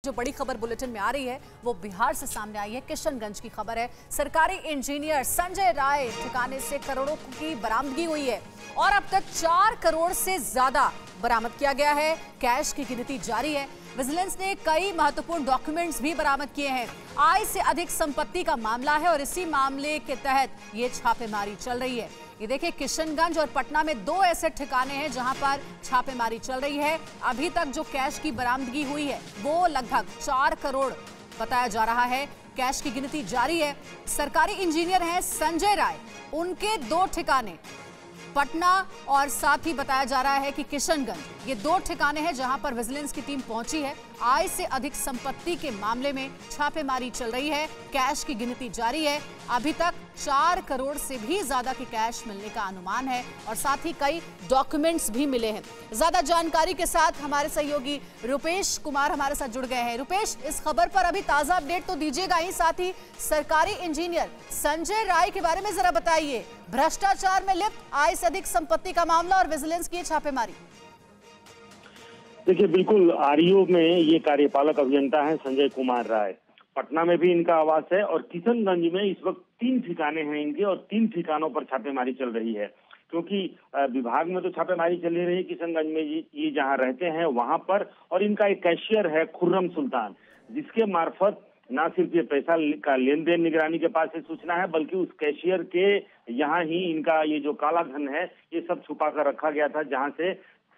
जो बड़ी खबर बुलेटिन में आ रही है वो बिहार से सामने आई है। किशनगंज की खबर है। सरकारी इंजीनियर संजय राय ठिकाने से करोड़ों की बरामदगी हुई है और अब तक 4 करोड़ से ज्यादा बरामद किया गया है। कैश की गिनती जारी है। विजिलेंस ने कई महत्वपूर्ण डॉक्यूमेंट्स भी बरामद किए हैं। आय से अधिक संपत्ति का मामला है और इसी मामले के तहत ये छापेमारी चल रही है। ये देखिए, किशनगंज और पटना में 2 ऐसे ठिकाने हैं जहां पर छापेमारी चल रही है। अभी तक जो कैश की बरामदगी हुई है वो लगभग 4 करोड़ बताया जा रहा है। कैश की गिनती जारी है। सरकारी इंजीनियर हैं संजय राय, उनके 2 ठिकाने पटना और साथ ही बताया जा रहा है कि किशनगंज, ये 2 ठिकाने हैं जहां पर विजिलेंस की टीम पहुंची है। आय से अधिक संपत्ति के मामले में छापेमारी चल रही है। कैश की गिनती जारी है। अभी तक 4 करोड़ से भी ज्यादा के कैश मिलने का अनुमान है और साथ ही कई डॉक्यूमेंट्स भी मिले हैं। ज्यादा जानकारी के साथ हमारे सहयोगी रुपेश कुमार हमारे साथ जुड़ गए हैं। रुपेश, इस खबर पर अभी ताजा अपडेट तो दीजिएगा ही, साथ ही सरकारी इंजीनियर संजय राय के बारे में जरा बताइए। भ्रष्टाचार में लिप्त, आय से अधिक संपत्ति का मामला और विजिलेंस की छापेमारी। देखिए, बिल्कुल आरईओ में ये कार्यपालक अभियंता है संजय कुमार राय। पटना में भी इनका आवास है और किशनगंज में इस वक्त 3 ठिकाने हैं इनके और 3 ठिकानों पर छापेमारी चल रही है। क्योंकि विभाग में तो छापेमारी चल रही है किशनगंज में, ये जहां रहते हैं वहां पर। और इनका एक कैशियर है खुर्रम सुल्तान, जिसके मार्फत ना सिर्फ ये पैसा का लेन देन निगरानी के पास से सूचना है, बल्कि उस कैशियर के यहाँ ही इनका ये जो काला धन है ये सब छुपा कर रखा गया था, जहाँ से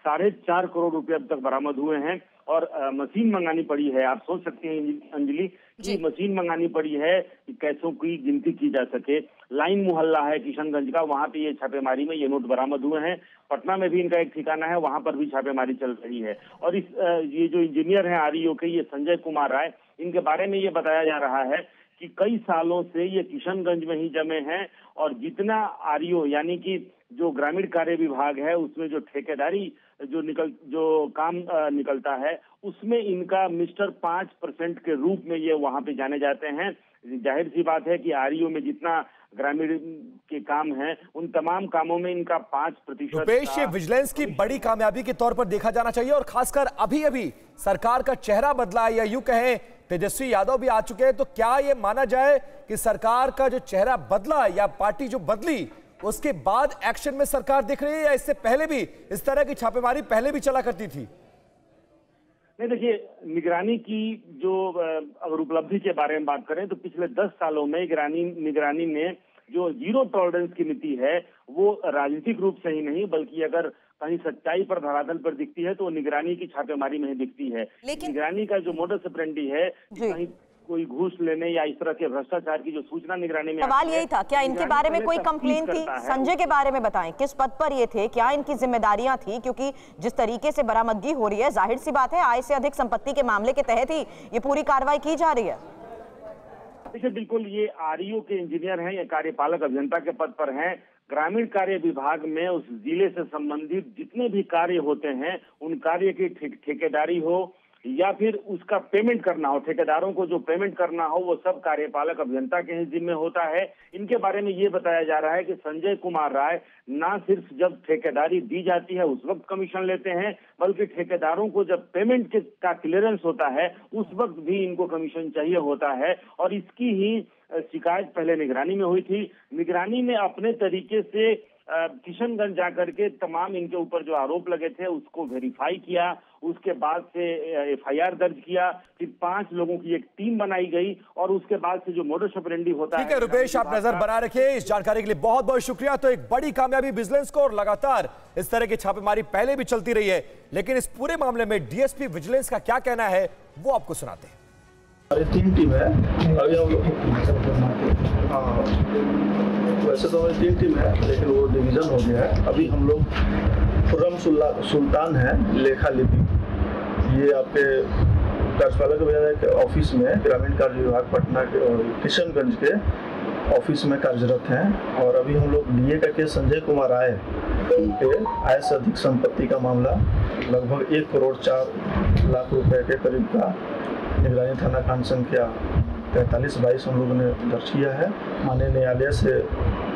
4.5 करोड़ रुपए अब तक बरामद हुए हैं। और मशीन मंगानी पड़ी है। आप सोच सकते हैं अंजलि कि मशीन मंगानी पड़ी है कि कैसों की गिनती की जा सके। लाइन मोहल्ला है किशनगंज का, वहां पे ये छापेमारी में ये नोट बरामद हुए हैं। पटना में भी इनका एक ठिकाना है, वहां पर भी छापेमारी चल रही है। और ये जो इंजीनियर हैं आरईओ के, ये संजय कुमार राय, इनके बारे में ये बताया जा रहा है कि कई सालों से ये किशनगंज में ही जमे हैं और जितना आरईओ यानी कि जो ग्रामीण कार्य विभाग है उसमें जो ठेकेदारी जो काम निकलता है उसमें इनका मिस्टर 5% के रूप में ये वहां पे जाने जाते हैं। जाहिर सी बात है कि आरईओ में जितना ग्रामीण के काम हैं उन तमाम कामों में इनका 5%। रुपेश, ये विजिलेंस की बड़ी कामयाबी के तौर पर देखा जाना चाहिए और खासकर अभी अभी सरकार का चेहरा बदला है, या यूं कहें तेजस्वी यादव भी आ चुके हैं, तो क्या ये माना जाए कि सरकार का जो चेहरा बदला या पार्टी जो बदली उसके बाद एक्शन में सरकार दिख रही है, या इससे पहले भी इस तरह की छापेमारी पहले भी चला करती थी? नहीं, देखिए, निगरानी की जो अगर उपलब्धि के बारे में बात करें तो पिछले 10 सालों में निगरानी में जो 0 टॉलरेंस की नीति है वो राजनीतिक रूप से ही नहीं बल्कि अगर कहीं सच्चाई पर धरातल पर दिखती है तो निगरानी की छापेमारी में ही दिखती है। निगरानी का जो मोडस ऑपरेंडी है, कहीं कोई घूस लेने या इस तरह के भ्रष्टाचार की जो सूचना निगरानी में, सवाल यही था, क्या इनके बारे में कोई कंप्लेन थी? संजय के बारे में बताएं, किस पद पर ये थे, क्या इनकी जिम्मेदारियां थी? क्योंकि जिस तरीके से बरामदगी हो रही है, जाहिर सी बात है आय से अधिक संपत्ति के मामले के तहत ही ये पूरी कार्रवाई की जा रही है। देखिए, बिल्कुल ये आरईओ के इंजीनियर हैं, ये कार्यपालक अभियंता के पद पर हैं। ग्रामीण कार्य विभाग में उस जिले से संबंधित जितने भी कार्य होते हैं उन कार्य की ठेकेदारी हो या फिर उसका पेमेंट करना हो, ठेकेदारों को जो पेमेंट करना हो, वो सब कार्यपालक अभियंता के ही जिम्मे होता है। इनके बारे में ये बताया जा रहा है कि संजय कुमार राय ना सिर्फ जब ठेकेदारी दी जाती है उस वक्त कमीशन लेते हैं, बल्कि ठेकेदारों को जब पेमेंट का क्लियरेंस होता है उस वक्त भी इनको कमीशन चाहिए होता है। और इसकी ही शिकायत पहले निगरानी में हुई थी। निगरानी ने अपने तरीके से किशनगंज जाकर के तमाम इनके ऊपर जो आरोप लगे थे उसको वेरीफाई किया, उसके बाद से एफआईआर दर्ज किया, फिर 5 लोगों की एक टीम बनाई गई और उसके बाद से जो मोडस ऑपरेंडी होता है। ठीक है रुपेश, आप नजर बना रखिए। इस जानकारी के लिए बहुत बहुत शुक्रिया। तो एक बड़ी कामयाबी विजिलेंस को, और लगातार इस तरह की छापेमारी पहले भी चलती रही है, लेकिन इस पूरे मामले में डीएसपी विजिलेंस का क्या कहना है वो आपको सुनाते हैं। हमारी 3 टीम है, अभी हम वैसे तो हमारी 3 टीम है लेकिन वो डिवीजन हो गया है। अभी हम लोग खुर्रम सुल्तान है लेखा लिपि, ये आपके कार्यपालक अभियंता के ऑफिस में ग्रामीण कार्य विभाग पटना के और किशनगंज के ऑफिस में कार्यरत हैं। और अभी हम लोग डीए का केस संजय कुमार आय आय से अधिक संपत्ति का मामला लगभग 1 करोड़ 4 लाख रुपए के करीब का निगरानी थाना कांड संख्या 4322 हम लोगों ने दर्ज किया है। माननीय न्यायालय से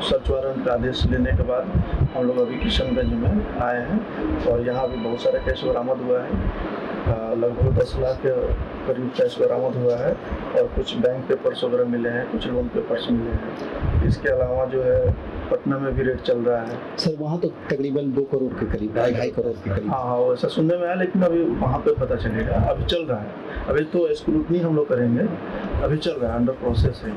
सर्च वारंट का आदेश लेने के बाद हम लोग अभी किशनगंज में आए हैं और यहाँ भी बहुत सारे केस बरामद हुआ है। लगभग 10 लाख के करीब कैश बरामद हुआ है और कुछ बैंक पेपर्स वगैरह मिले हैं, कुछ लोन पेपर्स मिले हैं। इसके अलावा जो है पटना में भी रेट चल रहा है सर, वहाँ तो तकरीबन 2 करोड़ के करीब, 2.5 करोड़ के करीब। हाँ, वैसा सुनने में आया, लेकिन अभी वहाँ पे पता चलेगा। अभी चल रहा है, अभी तो स्क्रूटनी हम लोग करेंगे, अभी चल रहा है, अंडर प्रोसेस है।